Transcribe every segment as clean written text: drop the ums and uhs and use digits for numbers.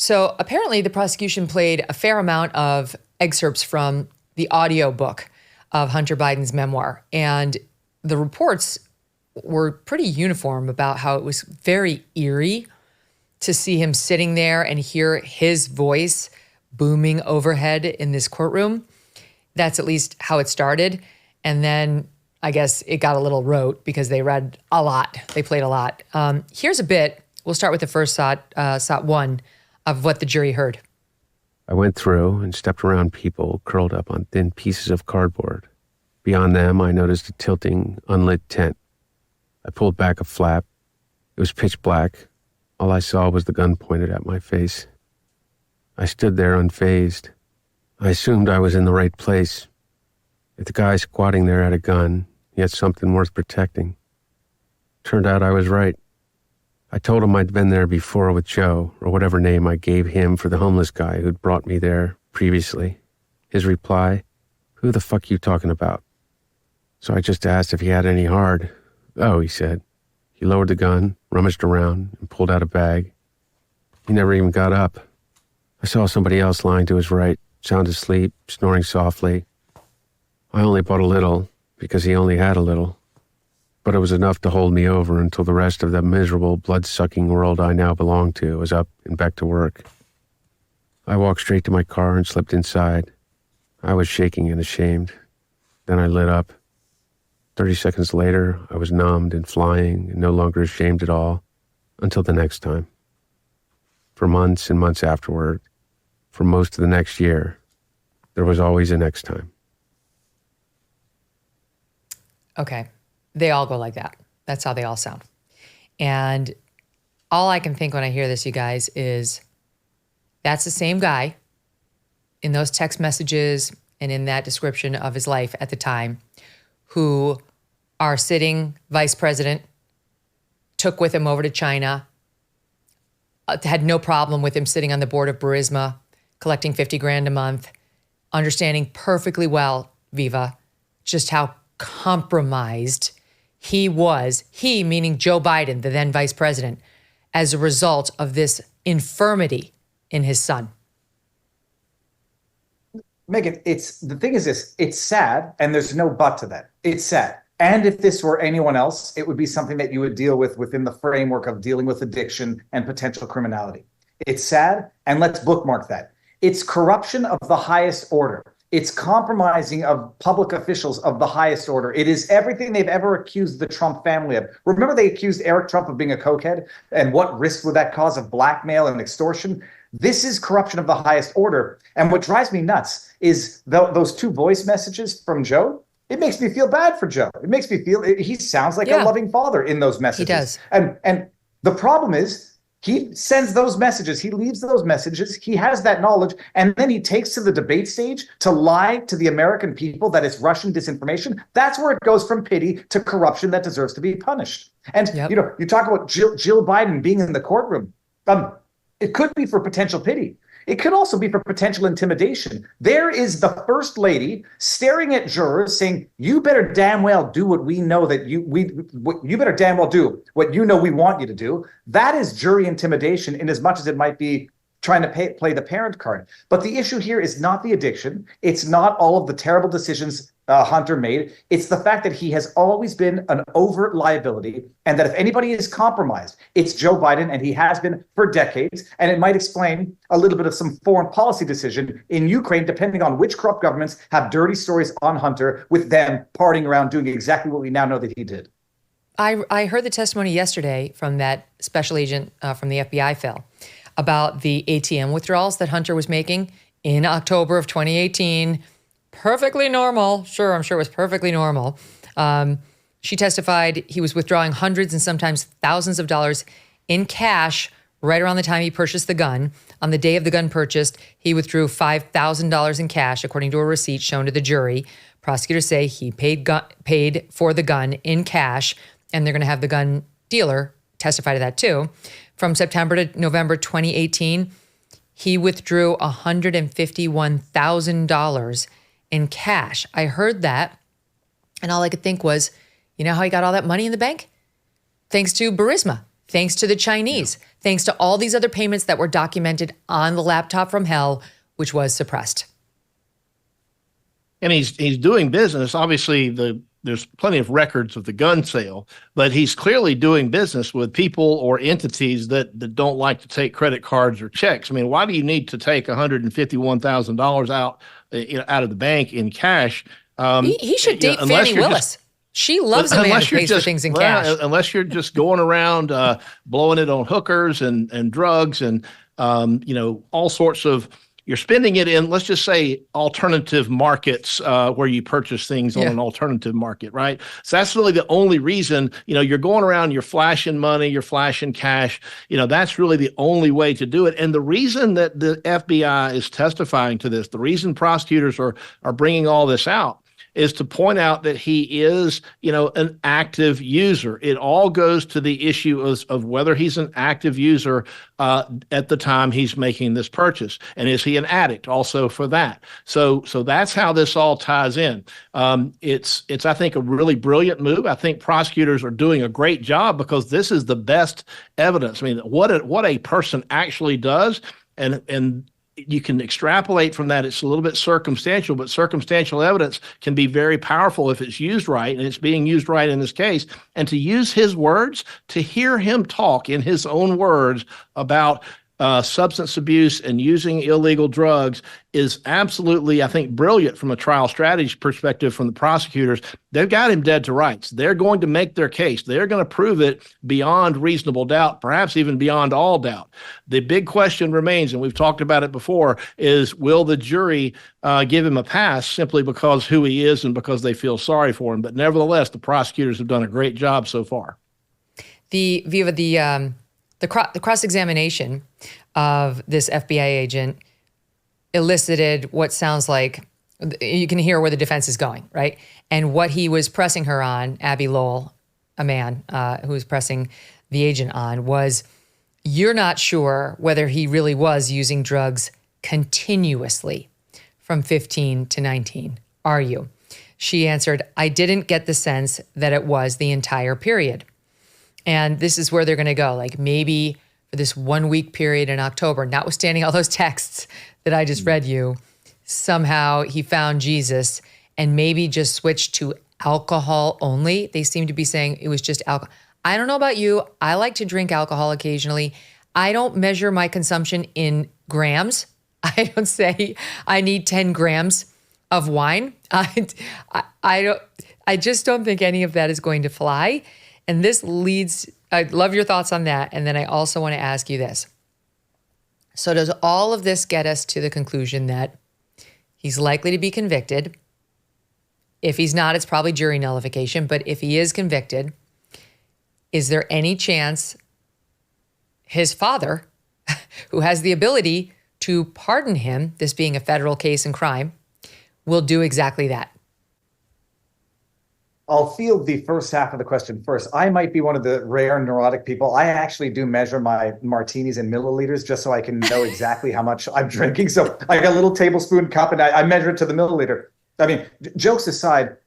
So apparently the prosecution played a fair amount of excerpts from the audio book of Hunter Biden's memoir. And the reports were pretty uniform about how it was very eerie to see him sitting there and hear his voice booming overhead in this courtroom. That's at least how it started. And then I guess it got a little rote because they read a lot. They played a lot. Here's a bit. We'll start with the first shot one of what the jury heard. I went through and stepped around people curled up on thin pieces of cardboard. Beyond them, I noticed a tilting, unlit tent. I pulled back a flap. It was pitch black. All I saw was the gun pointed at my face. I stood there unfazed. I assumed I was in the right place. If the guy squatting there had a gun, he had something worth protecting. Turned out I was right. I told him I'd been there before with Joe, or whatever name I gave him for the homeless guy who'd brought me there previously. His reply, "Who the fuck you talking about?" So I just asked if he had any hard. "Oh," he said. He lowered the gun, rummaged around, and pulled out a bag. He never even got up. I saw somebody else lying to his right, sound asleep, snoring softly. I only bought a little, because he only had a little. But it was enough to hold me over until the rest of the miserable, blood-sucking world I now belonged to was up and back to work. I walked straight to my car and slipped inside. I was shaking and ashamed. Then I lit up. 30 seconds later, I was numbed and flying and no longer ashamed at all, until the next time. For months and months afterward, for most of the next year, there was always a next time. Okay. They all go like that. That's how they all sound. And all I can think when I hear this, you guys, is that's the same guy in those text messages and in that description of his life at the time who our sitting vice president took with him over to China, had no problem with him sitting on the board of Burisma, collecting 50 grand a month, understanding perfectly well, Viva, just how compromised he was, he meaning Joe Biden, the then vice president, as a result of this infirmity in his son. Megyn, the thing is this, it's sad, and there's no but to that. It's sad. And if this were anyone else, it would be something that you would deal with within the framework of dealing with addiction and potential criminality. It's sad, and let's bookmark that. It's corruption of the highest order. It's compromising of public officials of the highest order. It is everything they've ever accused the Trump family of. Remember, they accused Eric Trump of being a cokehead? And what risk would that cause of blackmail and extortion? This is corruption of the highest order. And what drives me nuts is those two voice messages from Joe. It makes me feel bad for Joe. It makes me feel he sounds like a loving father in those messages. He does. And the problem is, he sends those messages, he leaves those messages, he has that knowledge, and then he takes to the debate stage to lie to the American people that it's Russian disinformation. That's where it goes from pity to corruption that deserves to be punished. And, you talk about Jill Biden being in the courtroom. It could be for potential pity. It could also be for potential intimidation. There is the first lady staring at jurors saying, you better damn well do what we know that you better damn well do what you know we want you to do. That is jury intimidation in as much as it might be trying to play the parent card. But the issue here is not the addiction. It's not all of the terrible decisions Hunter made. It's the fact that he has always been an overt liability, and that if anybody is compromised, it's Joe Biden, and he has been for decades. And it might explain a little bit of some foreign policy decision in Ukraine, depending on which corrupt governments have dirty stories on Hunter, with them partying around doing exactly what we now know that he did. I heard the testimony yesterday from that special agent from the FBI, Phil, about the ATM withdrawals that Hunter was making in October of 2018. Perfectly normal. Sure, I'm sure it was perfectly normal. She testified he was withdrawing hundreds and sometimes thousands of dollars in cash right around the time he purchased the gun. On the day of the gun purchased, he withdrew $5,000 in cash, according to a receipt shown to the jury. Prosecutors say he paid for the gun in cash, and they're going to have the gun dealer testify to that too. From September to November 2018, he withdrew $151,000 in cash. I heard that, and all I could think was, you know how he got all that money in the bank? Thanks to Burisma. thanks to the Chinese, thanks to all these other payments that were documented on the laptop from hell, which was suppressed. And he's doing business. Obviously, there's plenty of records of the gun sale, but he's clearly doing business with people or entities that don't like to take credit cards or checks. I mean, why do you need to take $151,000 out of the bank in cash? He should date Fannie Willis. She loves a man who pays for things in cash. Unless you're just going around blowing it on hookers and drugs and all sorts of. You're spending it in, let's just say, alternative markets where you purchase things on an alternative market, right? So that's really the only reason, you're going around, you're flashing money, you're flashing cash. That's really the only way to do it. And the reason that the FBI is testifying to this, the reason prosecutors are bringing all this out, is to point out that he is, an active user. It all goes to the issue of whether he's an active user at the time he's making this purchase. And is he an addict also for that? So that's how this all ties in. It's I think, a really brilliant move. I think prosecutors are doing a great job because this is the best evidence. I mean, what a person actually does, and you can extrapolate from that. It's a little bit circumstantial, but circumstantial evidence can be very powerful if it's used right, and it's being used right in this case. And to use his words, to hear him talk in his own words about substance abuse and using illegal drugs is absolutely, I think, brilliant from a trial strategy perspective from the prosecutors. They've got him dead to rights. They're going to make their case. They're going to prove it beyond reasonable doubt, perhaps even beyond all doubt. The big question remains, and we've talked about it before, is will the jury give him a pass simply because who he is and because they feel sorry for him? But nevertheless, the prosecutors have done a great job so far. The cross-examination of this FBI agent elicited what sounds like, you can hear where the defense is going, right? And what he was pressing her on, Abby Lowell, a man who was pressing the agent on, was, you're not sure whether he really was using drugs continuously from 15 to 19, are you? She answered, I didn't get the sense that it was the entire period. And this is where they're going to go. Like, maybe for this 1 week period in October, notwithstanding all those texts that I just read you, somehow he found Jesus and maybe just switched to alcohol only. They seem to be saying it was just alcohol. I don't know about you. I like to drink alcohol occasionally. I don't measure my consumption in grams. I don't say I need 10 grams of wine. I just don't think any of that is going to fly. And this leads, I'd love your thoughts on that. And then I also want to ask you this. So does all of this get us to the conclusion that he's likely to be convicted? If he's not, it's probably jury nullification. But if he is convicted, is there any chance his father, who has the ability to pardon him, this being a federal case and crime, will do exactly that? I'll field the first half of the question first. I might be one of the rare neurotic people. I actually do measure my martinis in milliliters just so I can know exactly how much I'm drinking. So I got a little tablespoon cup and I measure it to the milliliter. I mean, jokes aside,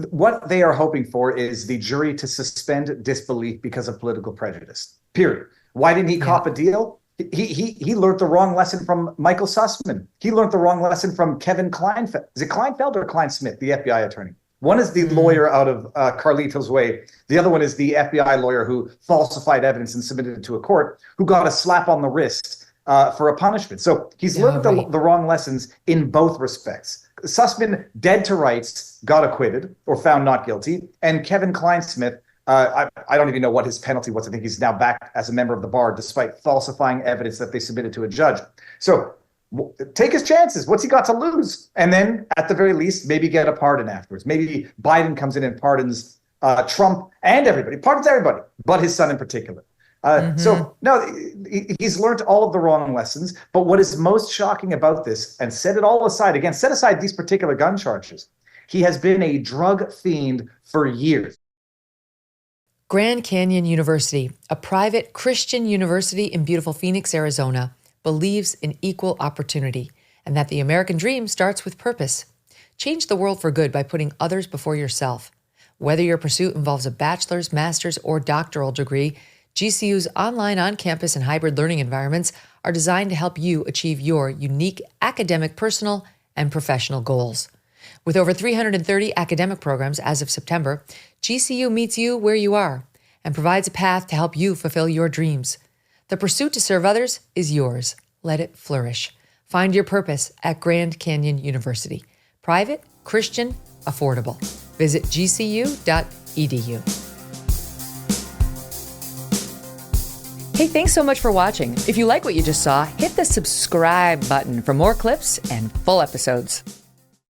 what they are hoping for is the jury to suspend disbelief because of political prejudice, period. Why didn't he cop a deal? He learned the wrong lesson from Michael Sussman. He learned the wrong lesson from Kevin Kleinfeld. Is it Kleinfeld or Kleinsmith, the FBI attorney? One is the lawyer out of Carlito's Way. The other one is the FBI lawyer who falsified evidence and submitted it to a court, who got a slap on the wrist for a punishment. So he's learned the wrong lessons in both respects. Sussman, dead to rights, got acquitted or found not guilty. And Kevin Kleinsmith, I don't even know what his penalty was. I think he's now back as a member of the bar, despite falsifying evidence that they submitted to a judge. So take his chances. What's he got to lose? And then, at the very least, maybe get a pardon afterwards. Maybe Biden comes in and pardons Trump and everybody, pardons everybody, but his son in particular. So, no, he's learned all of the wrong lessons. But what is most shocking about this, and set it all aside, again, set aside these particular gun charges, he has been a drug fiend for years. Grand Canyon University, a private Christian university in beautiful Phoenix, Arizona, believes in equal opportunity and that the American dream starts with purpose. Change the world for good by putting others before yourself. Whether your pursuit involves a bachelor's, master's, or doctoral degree, GCU's online, on-campus, and hybrid learning environments are designed to help you achieve your unique academic, personal, and professional goals. With over 330 academic programs as of September, GCU meets you where you are and provides a path to help you fulfill your dreams. The pursuit to serve others is yours. Let it flourish. Find your purpose at Grand Canyon University. Private, Christian, affordable. Visit gcu.edu. Hey, thanks so much for watching. If you like what you just saw, hit the subscribe button for more clips and full episodes.